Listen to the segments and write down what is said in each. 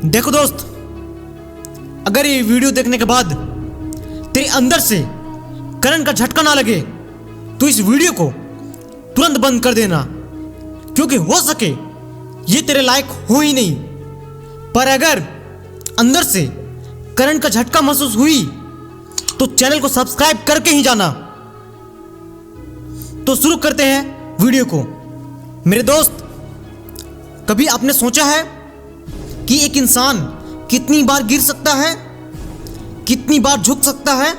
देखो दोस्त, अगर ये वीडियो देखने के बाद तेरे अंदर से करंट का झटका ना लगे तो इस वीडियो को तुरंत बंद कर देना, क्योंकि हो सके ये तेरे लायक हो ही नहीं। पर अगर अंदर से करंट का झटका महसूस हुई तो चैनल को सब्सक्राइब करके ही जाना। तो शुरू करते हैं वीडियो को। मेरे दोस्त, कभी आपने सोचा है कि एक इंसान कितनी बार गिर सकता है, कितनी बार झुक सकता है,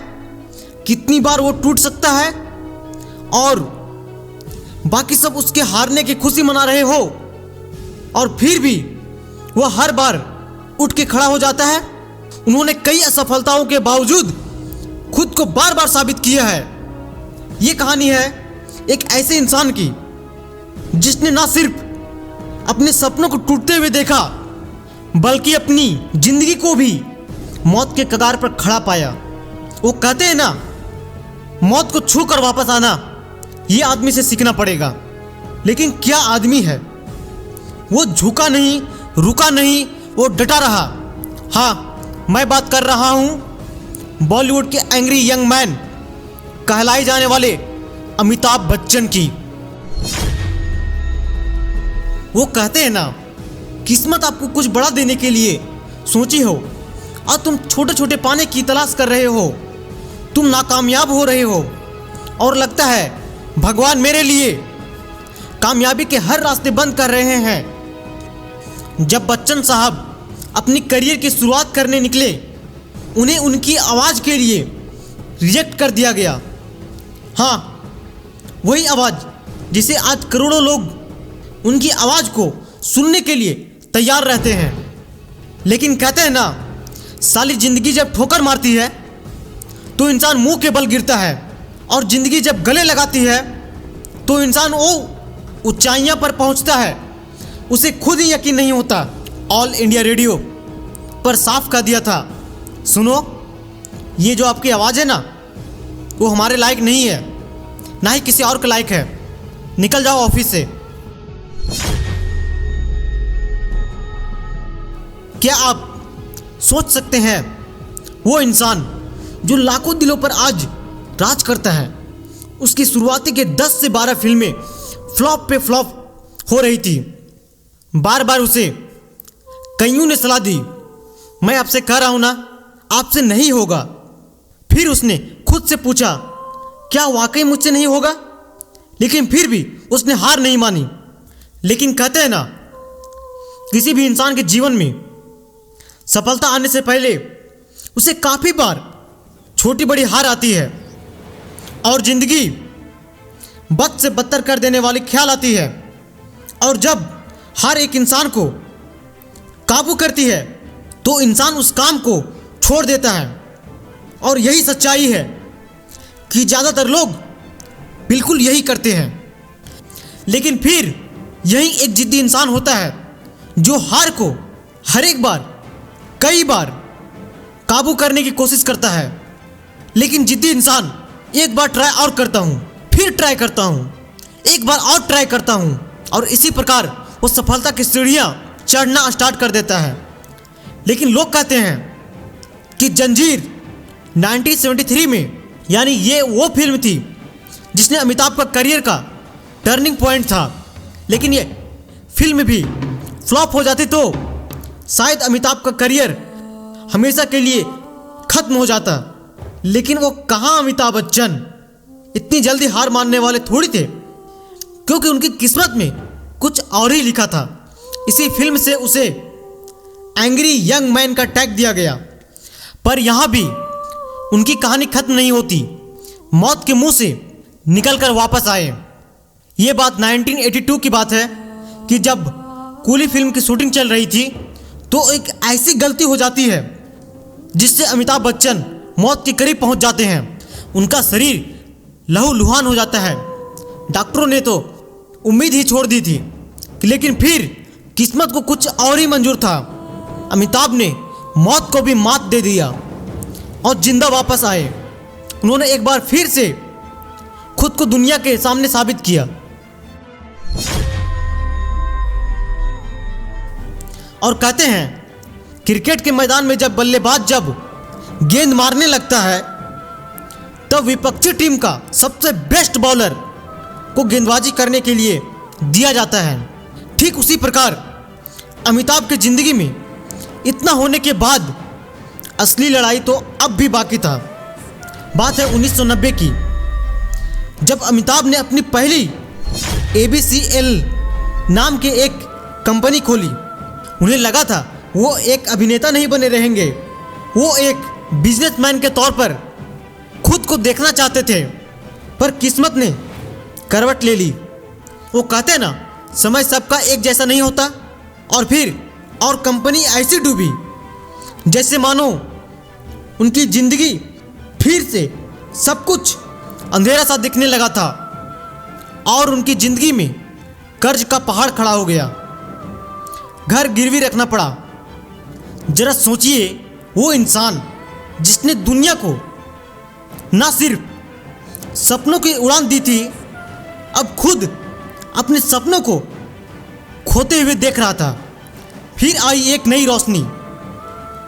कितनी बार वो टूट सकता है और बाकी सब उसके हारने की खुशी मना रहे हो, और फिर भी वो हर बार उठ के खड़ा हो जाता है। उन्होंने कई असफलताओं के बावजूद खुद को बार बार साबित किया है। ये कहानी है एक ऐसे इंसान की जिसने ना सिर्फ अपने सपनों को टूटते हुए देखा, बल्कि अपनी जिंदगी को भी मौत के कगार पर खड़ा पाया। वो कहते हैं ना, मौत को छू कर वापस आना ये आदमी से सीखना पड़ेगा। लेकिन क्या आदमी है, वो झुका नहीं, रुका नहीं, वो डटा रहा। हाँ, मैं बात कर रहा हूं बॉलीवुड के एंग्री यंग मैन कहलाए जाने वाले अमिताभ बच्चन की। वो कहते हैं ना, किस्मत आपको कुछ बड़ा देने के लिए सोची हो और तुम छोटे छोटे पाने की तलाश कर रहे हो। तुम नाकामयाब हो रहे हो और लगता है भगवान मेरे लिए कामयाबी के हर रास्ते बंद कर रहे हैं। जब बच्चन साहब अपनी करियर की शुरुआत करने निकले, उन्हें उनकी आवाज़ के लिए रिजेक्ट कर दिया गया। हाँ, वही आवाज़ जिसे आज करोड़ों लोग उनकी आवाज़ को सुनने के लिए तैयार रहते हैं। लेकिन कहते हैं ना, साली जिंदगी जब ठोकर मारती है तो इंसान मुंह के बल गिरता है, और जिंदगी जब गले लगाती है तो इंसान वो ऊंचाइयां पर पहुंचता है, उसे खुद ही यकीन नहीं होता। ऑल इंडिया रेडियो पर साफ कह दिया था, सुनो, ये जो आपकी आवाज़ है ना, वो हमारे लायक नहीं है, ना ही किसी और के लायक है। निकल जाओ ऑफिस से। क्या आप सोच सकते हैं, वो इंसान जो लाखों दिलों पर आज राज करता है, उसकी शुरुआती के 10 से 12 फिल्में फ्लॉप पे फ्लॉप हो रही थी। बार बार उसे कईयों ने सलाह दी, मैं आपसे कह रहा हूं ना, आपसे नहीं होगा। फिर उसने खुद से पूछा, क्या वाकई मुझसे नहीं होगा? लेकिन फिर भी उसने हार नहीं मानी। लेकिन कहते हैं ना, किसी भी इंसान के जीवन में सफलता आने से पहले उसे काफ़ी बार छोटी बड़ी हार आती है, और जिंदगी बद से बदतर कर देने वाली ख्याल आती है। और जब हार एक इंसान को काबू करती है तो इंसान उस काम को छोड़ देता है। और यही सच्चाई है कि ज़्यादातर लोग बिल्कुल यही करते हैं। लेकिन फिर यही एक जिद्दी इंसान होता है जो हार को हर एक बार, कई बार काबू करने की कोशिश करता है। लेकिन जिद्दी इंसान एक बार ट्राई और करता हूँ, फिर ट्राई करता हूँ, एक बार और ट्राई करता हूँ, और इसी प्रकार वो सफलता की सीढ़ियाँ चढ़ना स्टार्ट कर देता है। लेकिन लोग कहते हैं कि जंजीर 1973 में, यानी ये वो फिल्म थी जिसने अमिताभ का करियर का टर्निंग पॉइंट था। लेकिन ये फिल्म भी फ्लॉप हो जाती तो शायद अमिताभ का करियर हमेशा के लिए खत्म हो जाता। लेकिन वो कहाँ अमिताभ बच्चन इतनी जल्दी हार मानने वाले थोड़ी थे, क्योंकि उनकी किस्मत में कुछ और ही लिखा था। इसी फिल्म से उसे एंग्री यंग मैन का टैग दिया गया। पर यहाँ भी उनकी कहानी खत्म नहीं होती, मौत के मुंह से निकलकर वापस आए। ये बात 1982 की बात है कि जब कूली फिल्म की शूटिंग चल रही थी तो एक ऐसी गलती हो जाती है जिससे अमिताभ बच्चन मौत के करीब पहुंच जाते हैं। उनका शरीर लहूलुहान हो जाता है। डॉक्टरों ने तो उम्मीद ही छोड़ दी थी, लेकिन फिर किस्मत को कुछ और ही मंजूर था। अमिताभ ने मौत को भी मात दे दिया और जिंदा वापस आए। उन्होंने एक बार फिर से खुद को दुनिया के सामने साबित किया। और कहते हैं क्रिकेट के मैदान में जब बल्लेबाज जब गेंद मारने लगता है तब विपक्षी टीम का सबसे बेस्ट बॉलर को गेंदबाजी करने के लिए दिया जाता है। ठीक उसी प्रकार अमिताभ की ज़िंदगी में इतना होने के बाद असली लड़ाई तो अब भी बाकी था। बात है 1990 की, जब अमिताभ ने अपनी पहली ABCL नाम के एक कंपनी खोली। उन्हें लगा था वो एक अभिनेता नहीं बने रहेंगे, वो एक बिजनेसमैन के तौर पर खुद को देखना चाहते थे। पर किस्मत ने करवट ले ली। वो कहते हैं ना, समय सबका एक जैसा नहीं होता। और कंपनी ऐसी डूबी जैसे मानो उनकी जिंदगी फिर से सब कुछ अंधेरा सा दिखने लगा था और उनकी जिंदगी में कर्ज का पहाड़ खड़ा हो गया। घर गिरवी रखना पड़ा। जरा सोचिए, वो इंसान जिसने दुनिया को ना सिर्फ सपनों की उड़ान दी थी, अब खुद अपने सपनों को खोते हुए देख रहा था। फिर आई एक नई रोशनी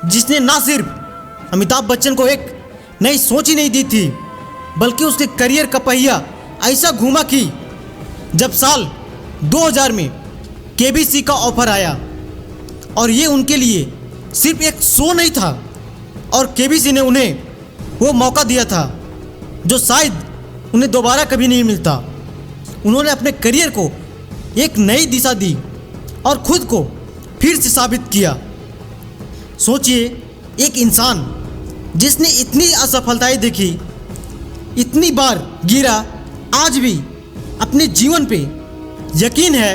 जिसने ना सिर्फ अमिताभ बच्चन को एक नई सोच ही नहीं दी थी, बल्कि उसके करियर का पहिया ऐसा घूमा कि जब साल 2000 में KBC का ऑफर आया और ये उनके लिए सिर्फ एक शो नहीं था, और KBC ने उन्हें वो मौका दिया था जो शायद उन्हें दोबारा कभी नहीं मिलता। उन्होंने अपने करियर को एक नई दिशा दी और खुद को फिर से साबित किया। सोचिए, एक इंसान जिसने इतनी असफलताएं देखी, इतनी बार गिरा, आज भी अपने जीवन पे यकीन है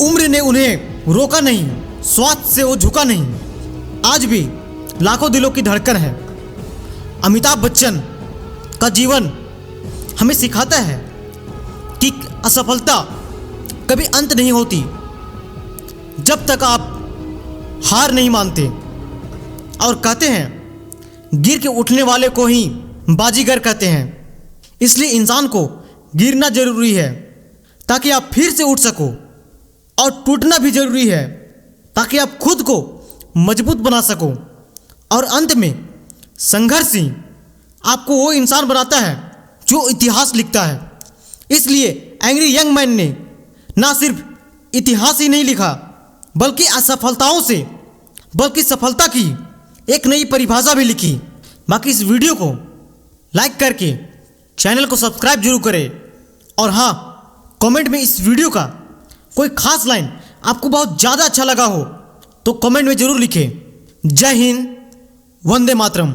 उम्र ने उन्हें रोका नहीं, स्वार्थ से वो झुका नहीं। आज भी लाखों दिलों की धड़कन है। अमिताभ बच्चन का जीवन हमें सिखाता है कि असफलता कभी अंत नहीं होती जब तक आप हार नहीं मानते। और कहते हैं गिर के उठने वाले को ही बाजीगर कहते हैं। इसलिए इंसान को गिरना जरूरी है ताकि आप फिर से उठ सको, और टूटना भी जरूरी है ताकि आप खुद को मजबूत बना सको। और अंत में संघर्ष ही आपको वो इंसान बनाता है जो इतिहास लिखता है। इसलिए एंग्री यंग मैन ने ना सिर्फ इतिहास ही नहीं लिखा, बल्कि असफलताओं से बल्कि सफलता की एक नई परिभाषा भी लिखी। बाकी इस वीडियो को लाइक करके चैनल को सब्सक्राइब जरूर करें। और हाँ, कमेंट में इस वीडियो का कोई खास लाइन आपको बहुत ज़्यादा अच्छा लगा हो तो कमेंट में ज़रूर लिखें। जय हिंद, वंदे मातरम।